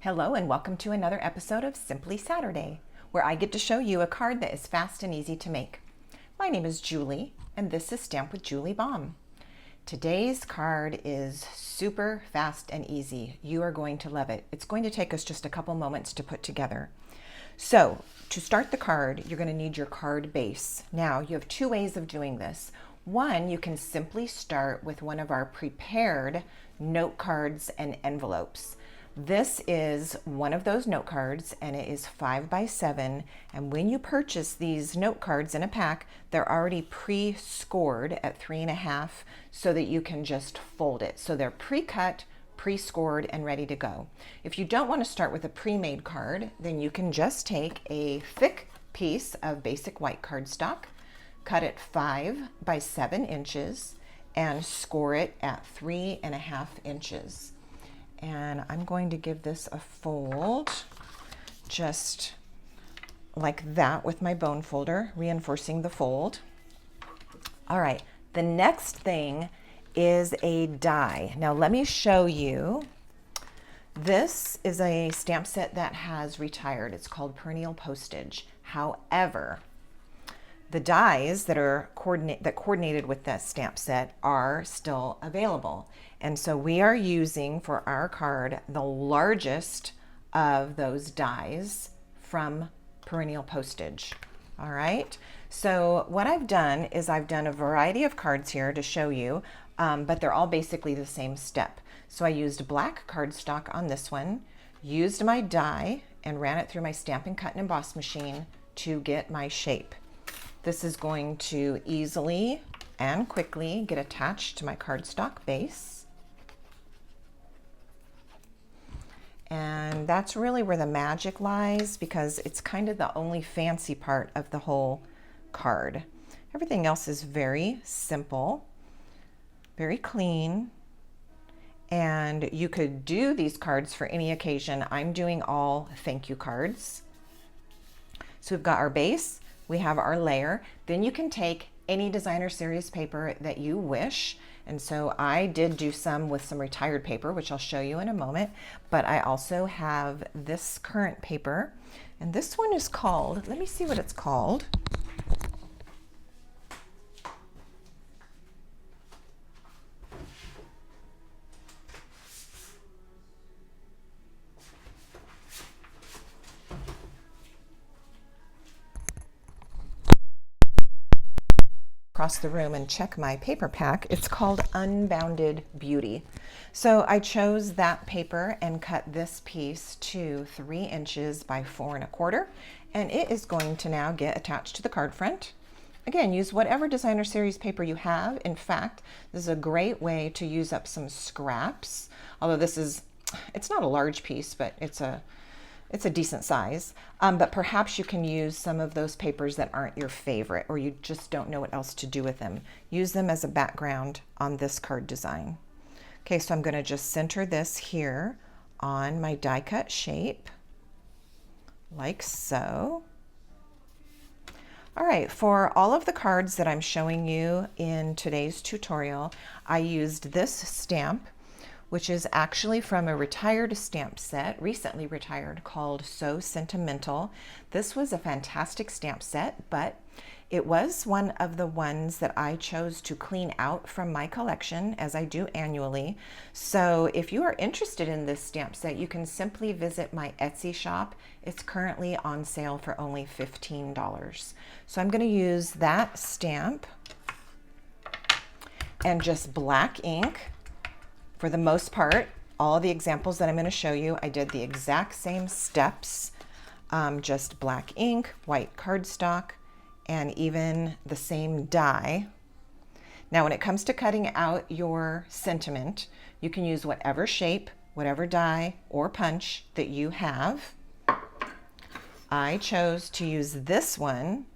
Hello and welcome to another episode of Simply Saturday, where I get to show you a card that is fast and easy to make. My name is Julie, and this is Stamp with Julie Baum. Today's card is super fast and easy. You are going to love it. It's going to take us just a couple moments to put together. So, to start the card, you're going to need your card base. Now, you have two ways of doing this. One, you can simply start with one of our prepared note cards and envelopes. This is one of those note cards, and it is 5x7, and when you purchase these note cards in a pack, they're already pre-scored at 3.5 so that you can just fold it. So they're pre-cut, pre-scored, and ready to go. If you don't want to start with a pre-made card, then you can just take a thick piece of basic white cardstock, cut it 5x7 inches, and score it at 3.5 inches. And I'm going to give this a fold just like that with my bone folder, reinforcing the fold. All right, the next thing is a die. Now let me show you. This is a stamp set that has retired. It's called Perrenial Postage. However, the dies that are coordinated with that stamp set are still available. And so we are using for our card the largest of those dies from Perrenial Postage. All right. So what I've done is I've done a variety of cards here to show you, but they're all basically the same step. So I used black cardstock on this one, used my die, and ran it through my Stampin' Cut and Emboss machine to get my shape. This is going to easily and quickly get attached to my cardstock base. And that's really where the magic lies, because it's kind of the only fancy part of the whole card. Everything else is very simple, very clean, and you could do these cards for any occasion. I'm doing all thank you cards. So we've got our base, we have our layer, then you can take any designer series paper that you wish. And so I did do some with some retired paper, which I'll show you in a moment, but I also have this current paper, and this one is called, let me see what it's called. Across the room and check my paper pack. It's called Unbounded Beauty. So I chose that paper and cut this piece to 3 inches by 4.25, and it is going to now get attached to the card front. Again, use whatever designer series paper you have. In fact, this is a great way to use up some scraps. Although it's not a large piece, but it's a decent size, but perhaps you can use some of those papers that aren't your favorite, or you just don't know what else to do with them. Use them as a background on this card design. Okay, so I'm going to just center this here on my die cut shape, like so. All right, for all of the cards that I'm showing you in today's tutorial, I used this stamp, which is actually from a retired stamp set, recently retired, called So Sentimental. This was a fantastic stamp set, but it was one of the ones that I chose to clean out from my collection, as I do annually. So if you are interested in this stamp set, you can simply visit my Etsy shop. It's currently on sale for only $15. So I'm going to use that stamp and just black ink. For the most part, all the examples that I'm going to show you, I did the exact same steps, just black ink, white cardstock, and even the same die. Now, when it comes to cutting out your sentiment, you can use whatever shape, whatever die or punch that you have. I chose to use this one,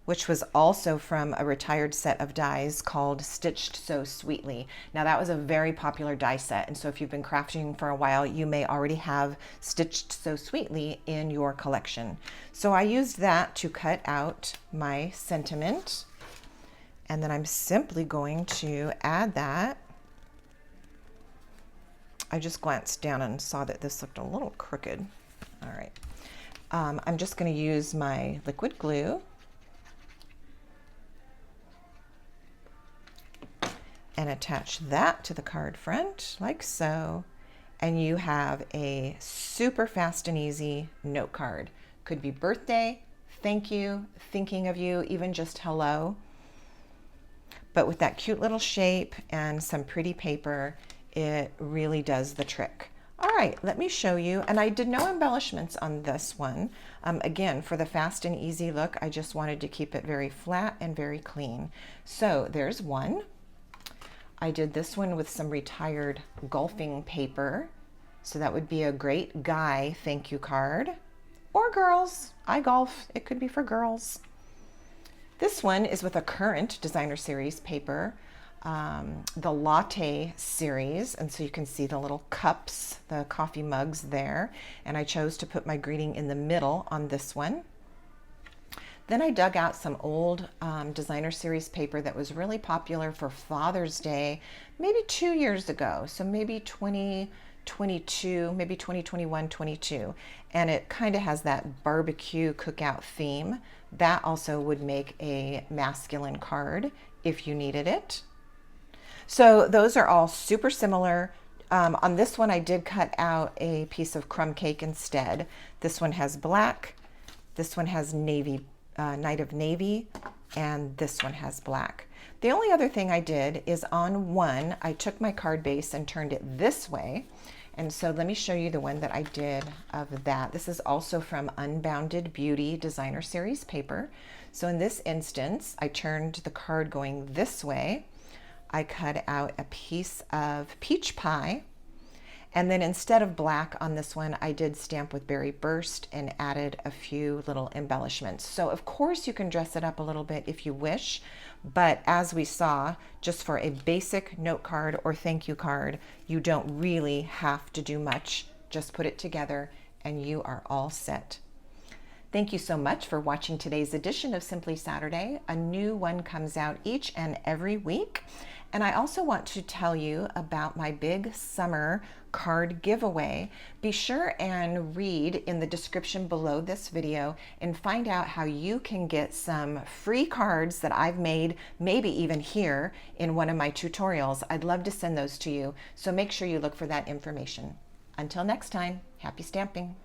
which was also from a retired set of dies called Stitched So Sweetly. Now that was a very popular die set, and so if you've been crafting for a while, you may already have Stitched So Sweetly in your collection. So I used that to cut out my sentiment, and then I'm simply going to add that I just glanced down and saw that this looked a little crooked. All right. I'm just going to use my liquid glue and attach that to the card front like so. And you have a super fast and easy note card. Could be birthday, thank you, thinking of you, even just hello. But with that cute little shape and some pretty paper, it really does the trick. All right, let me show you. And I did no embellishments on this one. Again, for the fast and easy look, I just wanted to keep it very flat and very clean. So there's one. I did this one with some retired golfing paper. So that would be a great guy thank you card. Or girls. I golf. It could be for girls. This one is with a current designer series paper, the Latte series. And so you can see the little cups, the coffee mugs there. And I chose to put my greeting in the middle on this one. Then I dug out some old designer series paper that was really popular for Father's Day, maybe 2 years ago. So maybe 2022, maybe 2021, 22. And it kind of has that barbecue cookout theme. That also would make a masculine card if you needed it. So those are all super similar. On this one, I did cut out a piece of crumb cake instead. This one has black. This one has navy, Night of Navy, and this one has black. The only other thing I did is on one, I took my card base and turned it this way. And so let me show you the one that I did of that. This is also from Unbounded Beauty Designer Series paper. So in this instance, I turned the card going this way. I cut out a piece of peach pie. And then instead of black on this one, I did stamp with Berry Burst and added a few little embellishments. So of course you can dress it up a little bit if you wish, but as we saw, just for a basic note card or thank you card, you don't really have to do much. Just put it together and you are all set. Thank you so much for watching today's edition of Simply Saturday. A new one comes out each and every week. And I also want to tell you about my big summer card giveaway. Be sure and read in the description below this video and find out how you can get some free cards that I've made, maybe even here in one of my tutorials. I'd love to send those to you. So make sure you look for that information. Until next time, happy stamping.